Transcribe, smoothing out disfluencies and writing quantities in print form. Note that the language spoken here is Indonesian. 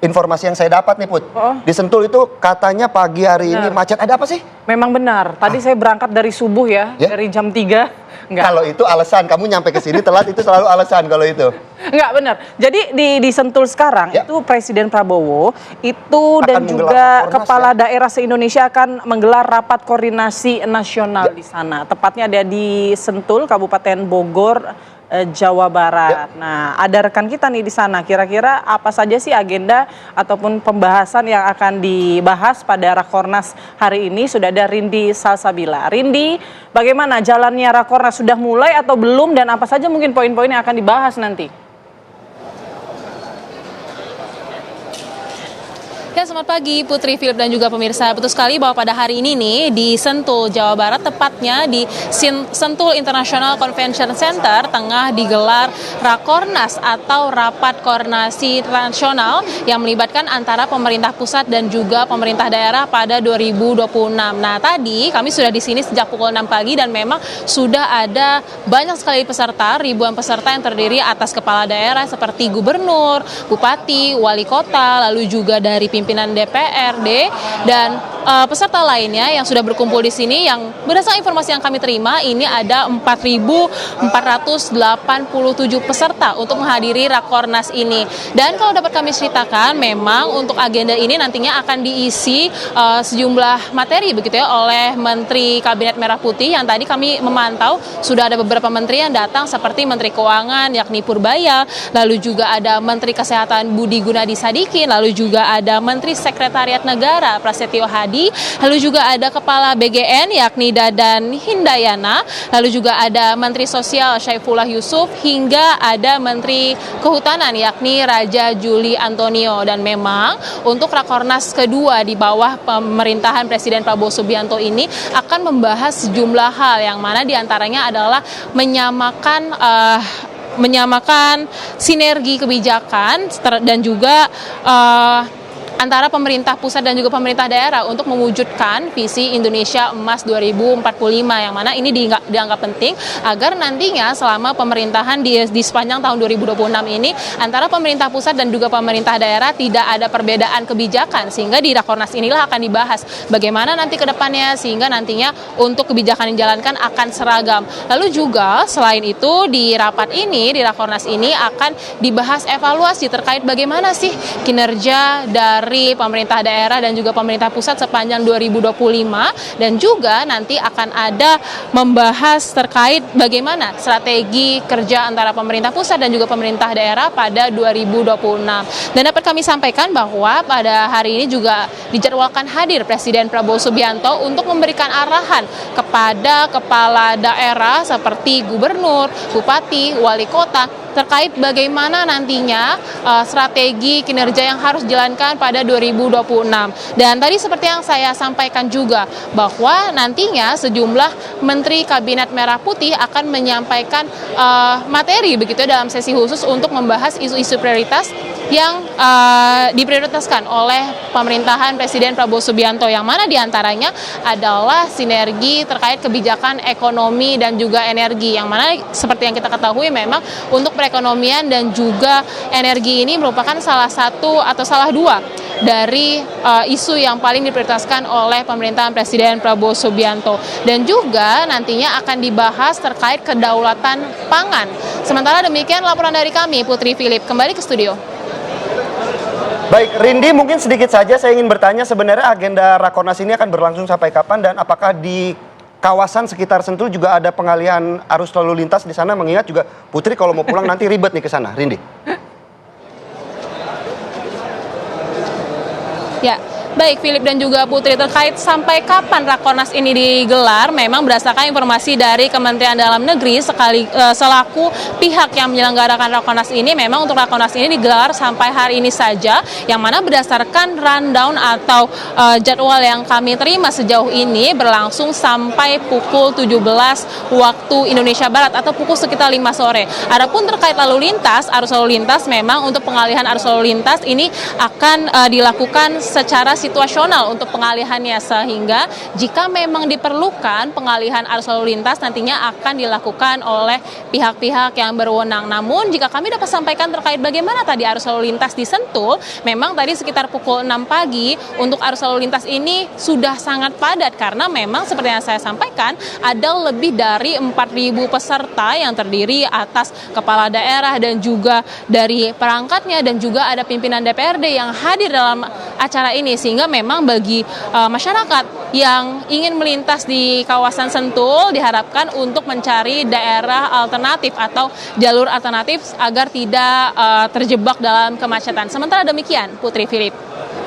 informasi yang saya dapat nih Put. Oh. Di Sentul itu katanya pagi hari ini macet. Ada apa sih? Memang benar. Tadi saya berangkat dari subuh ya, dari jam 3. Enggak. Kalau itu alasan, kamu nyampe ke sini telat itu selalu alasan kalau itu. Enggak benar. Jadi di Sentul sekarang itu Presiden Prabowo itu dan juga kepala daerah se-Indonesia akan menggelar rapat koordinasi nasional di sana. Tepatnya ada di Sentul, Kabupaten Bogor, Jawa Barat. Nah, ada rekan kita nih di sana. Kira-kira apa saja sih agenda ataupun pembahasan yang akan dibahas pada Rakornas hari ini? Sudah ada Rindi Salsabila. Rindi, bagaimana jalannya Rakornas? Sudah mulai atau belum? Dan apa saja mungkin poin-poin yang akan dibahas nanti? Ya, selamat pagi Putri, Philip dan juga pemirsa. Betul sekali bahwa pada hari ini nih di Sentul, Jawa Barat, tepatnya di Sentul International Convention Center tengah digelar Rakornas atau Rapat Koordinasi Nasional yang melibatkan antara pemerintah pusat dan juga pemerintah daerah pada 2026. Nah, tadi kami sudah di sini sejak pukul 6 pagi dan memang sudah ada banyak sekali peserta, ribuan peserta yang terdiri atas kepala daerah seperti gubernur, bupati, wali kota, lalu juga dari pimpinan DPRD dan peserta lainnya yang sudah berkumpul di sini. Yang berdasarkan informasi yang kami terima, ini ada 4.487 peserta untuk menghadiri Rakornas ini. Dan kalau dapat kami ceritakan, memang untuk agenda ini nantinya akan diisi sejumlah materi begitu ya oleh Menteri Kabinet Merah Putih yang tadi kami memantau sudah ada beberapa menteri yang datang seperti Menteri Keuangan yakni Purbaya, lalu juga ada Menteri Kesehatan Budi Gunadi Sadikin, lalu juga ada Menteri Sekretariat Negara Prasetyo Hadi, lalu juga ada Kepala BGN yakni Dadan Hindayana, lalu juga ada Menteri Sosial Syaifullah Yusuf, hingga ada Menteri Kehutanan yakni Raja Juli Antonio. Dan memang untuk Rakornas kedua di bawah pemerintahan Presiden Prabowo Subianto ini akan membahas sejumlah hal yang mana diantaranya adalah menyamakan sinergi kebijakan dan juga antara pemerintah pusat dan juga pemerintah daerah untuk mewujudkan visi Indonesia Emas 2045 yang mana ini dianggap penting agar nantinya selama pemerintahan di sepanjang tahun 2026 ini antara pemerintah pusat dan juga pemerintah daerah tidak ada perbedaan kebijakan, sehingga di Rakornas inilah akan dibahas bagaimana nanti ke depannya sehingga nantinya untuk kebijakan yang dijalankan akan seragam. Lalu juga selain itu di rapat ini, di Rakornas ini akan dibahas evaluasi terkait bagaimana sih kinerja dari pemerintah daerah dan juga pemerintah pusat sepanjang 2025, dan juga nanti akan ada membahas terkait bagaimana strategi kerja antara pemerintah pusat dan juga pemerintah daerah pada 2026. Dan dapat kami sampaikan bahwa pada hari ini juga dijadwalkan hadir Presiden Prabowo Subianto untuk memberikan arahan kepada kepala daerah seperti gubernur, bupati, wali kota terkait bagaimana nantinya strategi kinerja yang harus dijalankan pada 2026. Dan tadi seperti yang saya sampaikan juga bahwa nantinya sejumlah Menteri Kabinet Merah Putih akan menyampaikan materi begitu dalam sesi khusus untuk membahas isu-isu prioritas yang diprioritaskan oleh pemerintahan Presiden Prabowo Subianto, yang mana diantaranya adalah sinergi terkait kebijakan ekonomi dan juga energi, yang mana seperti yang kita ketahui memang untuk perekonomian dan juga energi ini merupakan salah satu atau salah dua dari isu yang paling diprioritaskan oleh pemerintahan Presiden Prabowo Subianto. Dan juga nantinya akan dibahas terkait kedaulatan pangan. Sementara demikian laporan dari kami, Putri Philip, kembali ke studio. Baik, Rindi, mungkin sedikit saja saya ingin bertanya sebenarnya agenda Rakornas ini akan berlangsung sampai kapan, dan apakah di kawasan sekitar Sentul juga ada pengalihan arus lalu lintas di sana, mengingat juga Putri kalau mau pulang nanti ribet nih ke sana, Rindi. Ya, baik Philip dan juga Putri, terkait sampai kapan Rakornas ini digelar, memang berdasarkan informasi dari Kementerian Dalam Negeri selaku pihak yang menyelenggarakan Rakornas ini, memang untuk Rakornas ini digelar sampai hari ini saja, yang mana berdasarkan rundown atau jadwal yang kami terima sejauh ini berlangsung sampai pukul 17 waktu Indonesia Barat atau pukul sekitar 5 sore. Adapun terkait lalu lintas, arus lalu lintas, memang untuk pengalihan arus lalu lintas ini akan dilakukan secara situasional untuk pengalihannya, sehingga jika memang diperlukan pengalihan arus lalu lintas nantinya akan dilakukan oleh pihak-pihak yang berwenang. Namun jika kami dapat sampaikan terkait bagaimana tadi arus lalu lintas di Sentul, memang tadi sekitar pukul 6 pagi untuk arus lalu lintas ini sudah sangat padat karena memang seperti yang saya sampaikan ada lebih dari 4.000 peserta yang terdiri atas kepala daerah dan juga dari perangkatnya, dan juga ada pimpinan DPRD yang hadir dalam acara ini, sehingga memang bagi masyarakat yang ingin melintas di kawasan Sentul diharapkan untuk mencari daerah alternatif atau jalur alternatif agar tidak terjebak dalam kemacetan. Sementara demikian, Putri Philip.